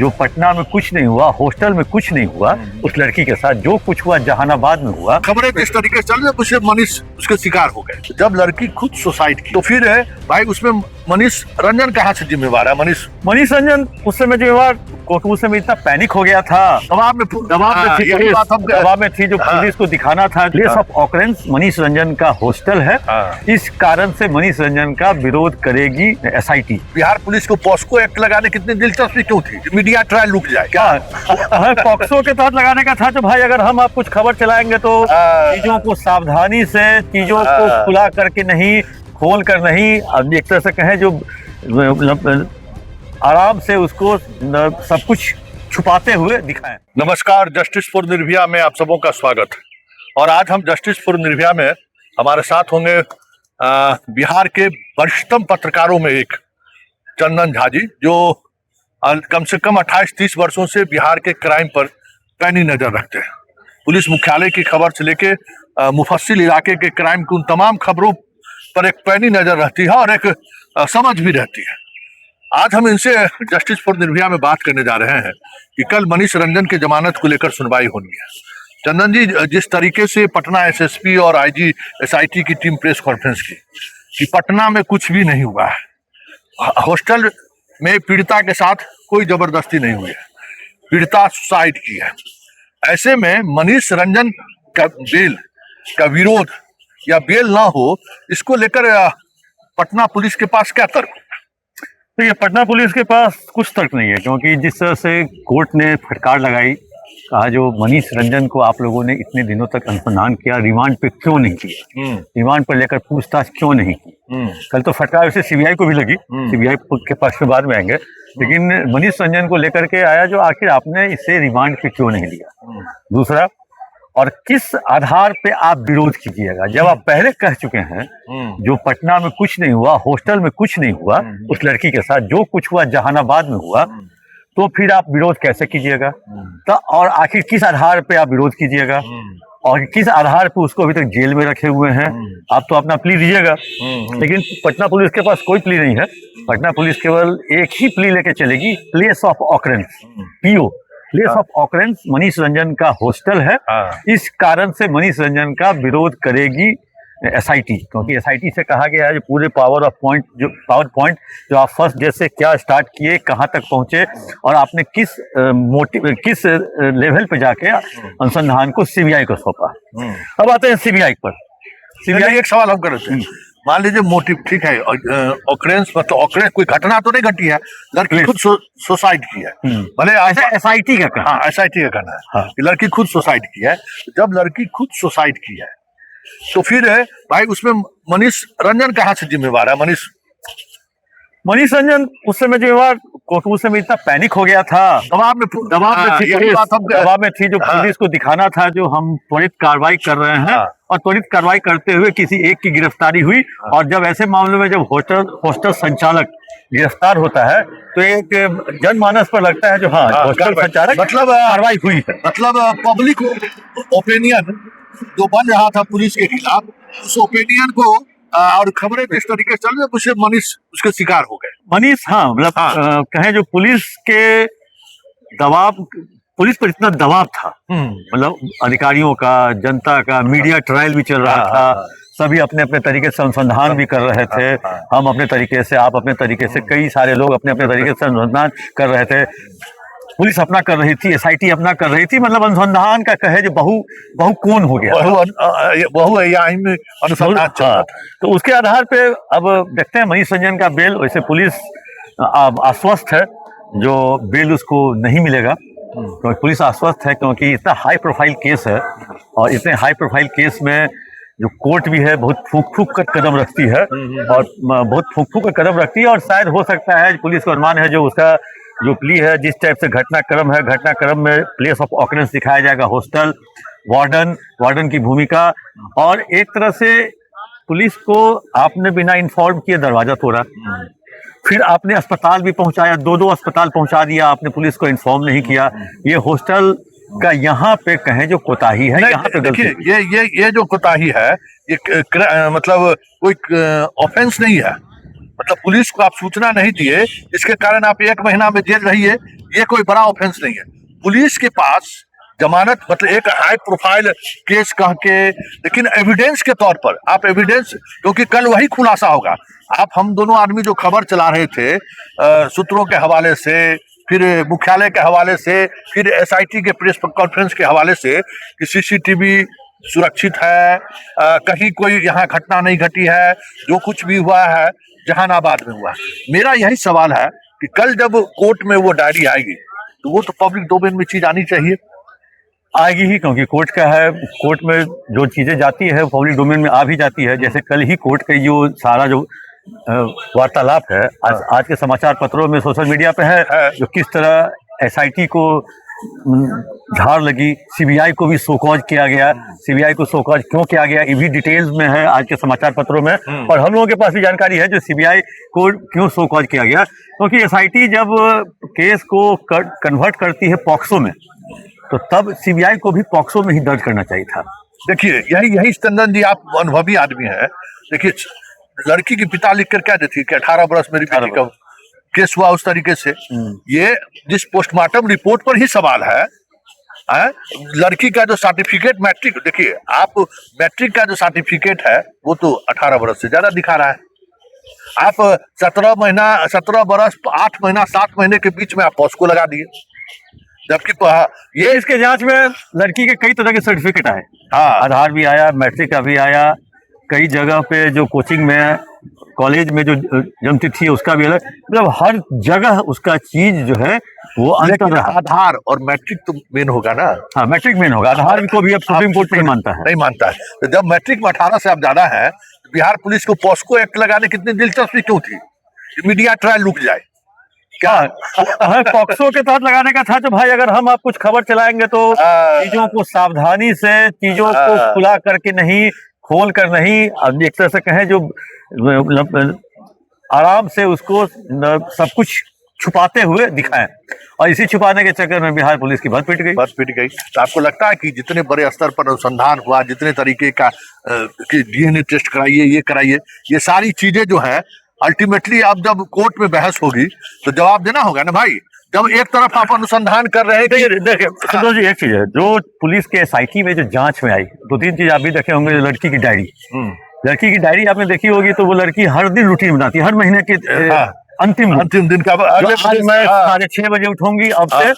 जो पटना में कुछ नहीं हुआ, हॉस्टल में कुछ नहीं हुआ, उस लड़की के साथ जो कुछ हुआ जहानाबाद में हुआ। खबरें इस तरीके से चल रही है, मनीष उसके शिकार हो गए। जब लड़की खुद सुसाइड की तो फिर है भाई उसमें मनीष रंजन कहाँ से जिम्मेवार है? मनीष रंजन उस समय जिम्मेवार, उस समय इतना पैनिक हो गया था, दबाव में थी जो पुलिस को दिखाना था। Place of occurrence Manish Ranjan का हॉस्टल है, इस कारण से मनीष रंजन का विरोध करेगी एसआईटी। बिहार पुलिस को पॉस्को एक्ट लगाने कितनी दिलचस्पी क्यों थी? मीडिया ट्रायल रुक जाए क्या? पॉक्सो के तहत लगाने का था तो भाई अगर हम आप कुछ खबर चलाएंगे तो चीजों को सावधानी से, चीजों को खुला करके नहीं, खोल कर नहीं, अब एक तरह से कहें जो आराम से उसको सब कुछ छुपाते हुए दिखाएं। नमस्कार, जस्टिस फॉर निर्भया में आप सबों का स्वागत। और आज हम जस्टिस फॉर निर्भया में हमारे साथ होंगे बिहार के वरिष्ठतम पत्रकारों में एक चंदन झा जी, जो कम से कम 28-30 वर्षों से बिहार के क्राइम पर पैनी नजर रखते हैं। पुलिस मुख्यालय की खबर से लेके मुफस्सिल इलाके के क्राइम की उन तमाम खबरों पर एक पैनी नजर रहती है और एक समझ भी रहती है। आज हम इनसे जस्टिस फॉर निर्भया में बात करने जा रहे हैं कि कल मनीष रंजन की जमानत को लेकर सुनवाई होनी है। चंदन जी, जिस तरीके से पटना एसएसपी और आईजी एसआईटी की टीम प्रेस कॉन्फ्रेंस की कि पटना में कुछ भी नहीं हुआ है, हॉस्टल में पीड़िता के साथ कोई जबरदस्ती नहीं हुई है, पीड़िता सुसाइड की है, ऐसे में मनीष रंजन का बेल का विरोध या बेल ना हो, इसको लेकर पटना पुलिस के पास क्या तर्क? तो ये पटना पुलिस के पास कुछ तर्क नहीं है, क्योंकि जिस तरह से कोर्ट ने फटकार लगाई, कहा जो मनीष रंजन को आप लोगों ने इतने दिनों तक अनुसंधान किया, रिमांड पे क्यों नहीं किया, रिमांड पर लेकर पूछताछ क्यों नहीं की। कल तो फटकार से सीबीआई को भी लगी, सीबीआई के पास में बाद में आएंगे, लेकिन मनीष रंजन को लेकर के आया जो आखिर आपने इसे रिमांड पे क्यों नहीं लिया। दूसरा, और किस आधार पे आप विरोध कीजिएगा जब आप पहले कह चुके हैं जो पटना में कुछ नहीं हुआ, हॉस्टल में कुछ नहीं हुआ, उस लड़की के साथ जो कुछ हुआ जहानाबाद में हुआ, तो फिर आप विरोध कैसे कीजिएगा? तो और आखिर किस आधार पे आप विरोध कीजिएगा और किस आधार पे उसको अभी तक जेल में रखे हुए हैं? आप तो अपना प्ली दीजिएगा, लेकिन पटना पुलिस के पास कोई प्ली नहीं है। पटना पुलिस केवल एक ही प्ली लेके चलेगी, place of occurrence, PO, place of occurrence Manish Ranjan का हॉस्टल है, इस कारण से मनीष रंजन का विरोध करेगी एसआईटी, क्योंकि एसआईटी से कहा गया है जो पूरे पावर पॉइंट जो आप फर्स्ट डे से क्या स्टार्ट किए, कहाँ तक पहुंचे और आपने किस लेवल पे जाके अनुसंधान को सीबीआई को सौंपा। अब आते हैं सीबीआई पर। सीबीआई एक सवाल हम कर रहे थे, मान लीजिए मोटिव ठीक है, ऑकरेंस मतलब ऑकरेंस कोई घटना तो नहीं घटी है, लड़की खुद सुसाइड की है, भले एसआईटी का कहना, एसआईटी का कहना है कि लड़की खुद सुसाइड की है। जब लड़की खुद सुसाइड की है तो फिर है भाई उसमें मनीष रंजन कहाँ से जिम्मेवार है? मनीष रंजन उस समय जिम्मेवार, उस समय इतना पैनिक हो गया था, दबाव में थी जो पुलिस को दिखाना था जो हम त्वरित कार्रवाई कर रहे हैं, और त्वरित कार्रवाई करते हुए किसी एक की गिरफ्तारी हुई। और जब ऐसे मामलों में जब हॉस्टल संचालक गिरफ्तार होता है तो एक जनमानस पर लगता है जो हाँ हॉस्टल संचालक मतलब कार्रवाई हुई है, मतलब पब्लिक ओपिनियन जो बन रहा था पुलिस के खिलाफ, उस ओपिनियन को और खबरें इस तरीके से चल रही है, मनीष उसके शिकार हो गए। मनीष मतलब कहें जो पुलिस के दबाव, पुलिस पर इतना दबाव था, मतलब अधिकारियों का, जनता का, मीडिया ट्रायल भी चल रहा था, सभी अपने अपने तरीके से अनुसंधान भी कर रहे थे, हम अपने तरीके से, आप अपने तरीके से, कई सारे लोग अपने अपने तरीके से अनुसंधान कर रहे थे, पुलिस अपना कर रही थी, एसआईटी अपना कर रही थी, मतलब अनुसंधान का कहे जो बहु कोण हो गया, अनुसंधान। तो उसके आधार पे अब देखते हैं मनीष रंजन का बेल। वैसे पुलिस आश्वस्त है जो बेल उसको नहीं मिलेगा, क्योंकि पुलिस आश्वस्त है, क्योंकि इतना हाई प्रोफाइल केस है और इतने हाई प्रोफाइल केस में जो कोर्ट भी है बहुत फूक कर कदम रखती है और बहुत फूक कर कदम रखती है, और शायद हो सकता है पुलिस को अनुमान है जो उसका जो प्ली है, जिस टाइप से घटनाक्रम है, घटनाक्रम में प्लेस ऑफ ऑकरेंस दिखाया जाएगा, हॉस्टल, वार्डन की भूमिका, और एक तरह से पुलिस को आपने बिना इन्फॉर्म किए दरवाजा तोड़ा, फिर आपने अस्पताल भी पहुंचाया, दो अस्पताल पहुंचा दिया, आपने पुलिस को इन्फॉर्म नहीं किया। ये हॉस्टल का यहाँ पे कहें जो कोताही है, यहाँ पे देखिए ये जो कोताही है, ये मतलब कोई ऑफेंस नहीं है, मतलब पुलिस को आप सूचना नहीं दिए, इसके कारण आप 1 महीना में जेल रहिए, ये कोई बड़ा ऑफेंस नहीं है। पुलिस के पास जमानत मतलब एक हाई प्रोफाइल केस कह के, लेकिन एविडेंस के तौर पर आप एविडेंस, क्योंकि कल वही खुलासा होगा। आप हम दोनों आदमी जो खबर चला रहे थे सूत्रों के हवाले से, फिर मुख्यालय के हवाले से, फिर एसआईटी के प्रेस कॉन्फ्रेंस के हवाले से कि सीसीटीवी सुरक्षित है, कहीं कोई यहाँ घटना नहीं घटी है, जो कुछ भी हुआ है जहानाबाद में हुआ है। मेरा यही सवाल है कि कल जब कोर्ट में वो डायरी आएगी तो वो तो पब्लिक डोमेन में चीज आनी चाहिए। आएगी ही, क्योंकि कोर्ट का है, कोर्ट में जो चीजें जाती है पब्लिक डोमेन में आ भी जाती है। जैसे कल ही कोर्ट का जो सारा जो वार्तालाप है आज के समाचार पत्रों में, सोशल मीडिया पे है, जो किस तरह एसआईटी को झाड़ लगी, सीबीआई को भी शोकॉज किया गया। सीबीआई को शोकॉज क्यों किया गया ये भी डिटेल्स में है आज के समाचार पत्रों में, और हम लोगों के पास भी जानकारी है जो सीबीआई को क्यों शोकॉज किया गया। क्योंकि एसआईटी जब केस को कन्वर्ट करती है पॉक्सो में, तो तब सीबीआई को भी पॉक्सो में ही दर्ज करना चाहिए था। देखिए यही चंदन जी, आप अनुभवी आदमी हैं। देखिए लड़की की पिता लिख कर क्या देती कि 18 वर्ष मेरी बेटी का केस हुआ उस तरीके से। ये जिस पोस्टमार्टम रिपोर्ट पर ही सवाल है, लड़की का जो सर्टिफिकेट मैट्रिक, देखिए आप मैट्रिक का जो सर्टिफिकेट है वो तो 18 वर्ष से ज्यादा दिखा रहा है। आप 17 वर्ष 8 महीना 7 महीने के बीच में आप पॉस्को लगा दिए, जबकि ये इसके जांच में लड़की के कई तरह के सर्टिफिकेट आए। आधार भी आया, मैट्रिक का भी आया, कई जगह पे जो कोचिंग में कॉलेज में जो जन्मतिथि है उसका भी अलग, मतलब हर जगह उसका चीज जो है वो अंतर रहा। आधार और मैट्रिक तो मेन होगा ना। हाँ, मैट्रिक मेन होगा, आधार को भी अब सुप्रीम कोर्ट नहीं मानता है। नहीं मानता है। तो जब मैट्रिक में 18 से अब ज्यादा है, बिहार पुलिस को पॉस्को एक्ट लगाने कितनी दिलचस्पी क्यों थी? मीडिया ट्रायल रुक जाए क्या? पॉक्सो के तहत लगाने का था तो भाई अगर हम आप कुछ खबर चलाएंगे तो चीजों को सावधानी से, चीजों को खुला करके नहीं, खोल कर नहीं, अब एक तरह से कहें जो आराम से उसको सब कुछ छुपाते हुए दिखाएं, और इसी छुपाने के चक्कर में बिहार पुलिस की बद पिट गई। तो आपको लगता है कि जितने बड़े स्तर पर अनुसंधान हुआ, जितने तरीके का कि डीएनए टेस्ट कराइए, ये कराइए, ये सारी चीजें जो है अल्टीमेटली अब जब कोर्ट में बहस होगी तो जवाब देना होगा ना भाई। जब एक तरफ आप अनुसंधान कर रहे हैं कि देखिए संतोष जी, एक चीज है जो पुलिस के एसआईटी में जो जांच में आई, 2-3 चीज आप भी देखे होंगे। लड़की की डायरी, लड़की की डायरी आपने देखी होगी, तो वो लड़की हर दिन रूटीन बनाती है, हर महीने के अंतिम दिन का आज मैं 6:30 बजे उठूंगी, अब से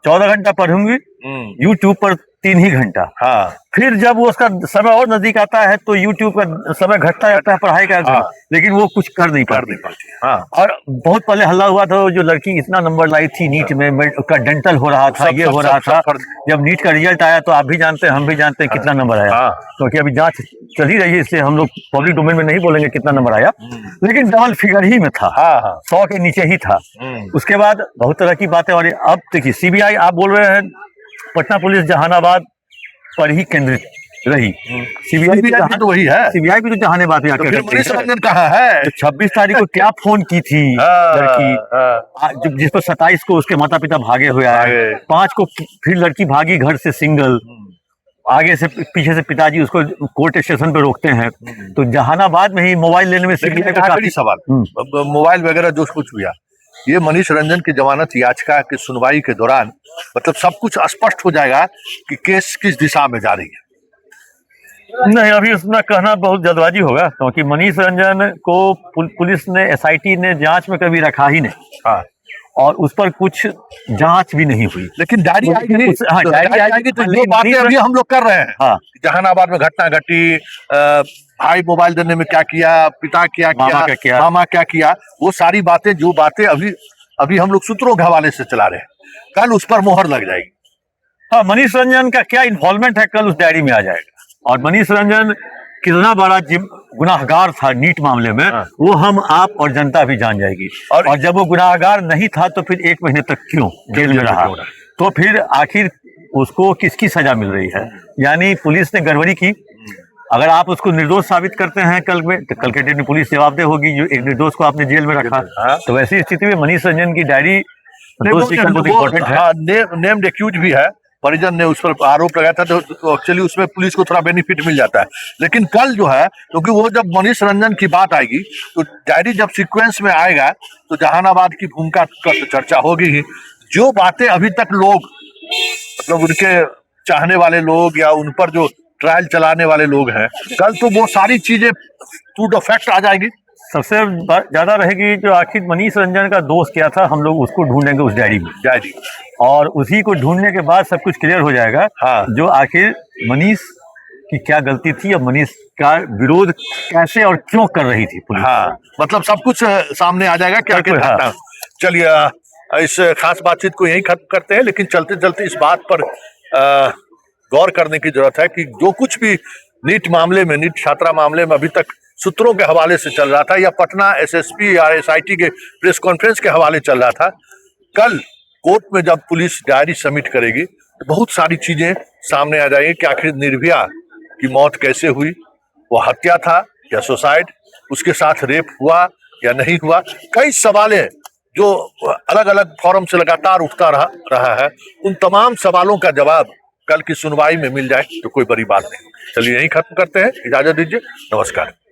14 घंटा पढ़ूंगी, यूट्यूब पर 3 ही घंटा। फिर जब वो उसका समय और नजदीक आता है तो यूट्यूब का समय घटता जाता है पढ़ाई का, लेकिन वो कुछ कर नहीं पाती। और बहुत पहले हल्ला हुआ था, जो लड़की इतना नंबर लाई थी नीट में, उसका डेंटल हो रहा था, ये हो रहा था। जब नीट का रिजल्ट आया तो आप भी जानते हैं, हम भी जानते हैं कितना नंबर आया, क्योंकि अभी जांच चल ही रही है, इसलिए हम लोग पब्लिक डोमेन में नहीं बोलेंगे कितना नंबर आया, लेकिन डबल फिगर ही में था, 100 के नीचे ही था। उसके बाद बहुत तरह की बातें। और अब देखिए सीबीआई, आप बोल रहे हैं पटना पुलिस जहानाबाद पर ही केंद्रित रही, सीबीआई तो वही है। सीबीआई भी तो जहानाबाद में आकर मनीष रंजन कहाँ है? 26 तारीख को क्या फोन की थी लड़की, जिस पर 27 को उसके माता पिता भागे हुए आए, 5 को फिर लड़की भागी घर से सिंगल, आगे से पीछे से पिताजी उसको कोर्ट स्टेशन पे रोकते हैं। तो जहानाबाद में ही मोबाइल लेने में सीबीआई का काफी सवाल, मोबाइल वगैरह जो कुछ हुआ, ये मनीष रंजन की जमानत याचिका की सुनवाई के दौरान मतलब सब कुछ स्पष्ट हो जाएगा कि केस किस दिशा में जा रही है। नहीं, अभी उसमें कहना बहुत जल्दबाजी होगा, क्योंकि मनीष रंजन को पुलिस ने, एसआईटी ने जांच में कभी रखा ही नहीं, और उस पर कुछ जांच भी नहीं हुई। लेकिन डायरी आएगी, डायरी आएगी तो जो बातें अभी हम लोग कर रहे हैं, जहानाबाद में घटना घटी, भाई मोबाइल देने में क्या किया, पिता क्या किया, मामा क्या किया, वो सारी बातें, जो बातें अभी हम लोग सूत्रों के हवाले से चला रहे हैं, कल उस पर मोहर लग जाएगी। हाँ, मनीष रंजन का क्या इन्वॉल्वमेंट है कल उस डायरी में आ जाएगा, और मनीष रंजन कितना बड़ा गुनाहगार था नीट मामले में, वो हम, आप और जनता भी जान जाएगी। और जब वो गुनाहगार नहीं था तो फिर 1 महीने तक क्यों जेल में रहा, तो फिर आखिर उसको किसकी सजा मिल रही है? यानी पुलिस ने गड़बड़ी की। अगर आप उसको निर्दोष साबित करते हैं कल में, तो कल के दिन में पुलिस जवाबदेह होगी, जो एक निर्दोष को आपने जेल में रखा। तो वैसी स्थिति में मनीष रंजन की डायरी इम्पोर्टेंट है, नेम्ड एक्यूज भी है, परिजन ने उस पर आरोप लगाया था, तो एक्चुअली उसमें पुलिस को थोड़ा बेनिफिट मिल जाता है। लेकिन कल जो है, क्योंकि वो जब मनीष रंजन की बात आएगी तो डायरी जब सीक्वेंस में आएगा तो जहानाबाद की भूमिका का तो चर्चा होगी ही। जो बातें अभी तक लोग, मतलब उनके चाहने वाले लोग या उन पर जो ट्रायल चलाने वाले लोग हैं, कल तो वो सारी चीजें टू द फैक्ट आ जाएगी। सबसे ज्यादा रहेगी जो आखिर मनीष रंजन का दोष क्या था, हम लोग उसको ढूंढेंगे उस डायरी, और उसी को ढूंढने के बाद सब कुछ क्लियर हो जाएगा। हाँ। जो आखिर मनीष की क्या गलती थी और मनीष का विरोध कैसे और क्यों कर रही थी पुलिस। हाँ, मतलब सब कुछ सामने आ जाएगा क्या क्या। हाँ। चलिए इस खास बातचीत को यहीं खत्म करते हैं, लेकिन चलते चलते इस बात पर गौर करने की जरूरत है कि जो कुछ भी नीट मामले में, नीट छात्रा मामले में अभी तक सूत्रों के हवाले से चल रहा था, या पटना एसएसपी या एसआईटी के प्रेस कॉन्फ्रेंस के हवाले चल रहा था, कल कोर्ट में जब पुलिस डायरी सबमिट करेगी तो बहुत सारी चीजें सामने आ जाएंगी कि आखिर निर्भया की मौत कैसे हुई, वो हत्या था या सुसाइड, उसके साथ रेप हुआ या नहीं हुआ। कई सवालें जो अलग अलग फॉरम से लगातार उठता रहा है, उन तमाम सवालों का जवाब कल की सुनवाई में मिल जाए तो कोई बड़ी बात नहीं। चलिए यहीं खत्म करते हैं, इजाजत दीजिए, नमस्कार।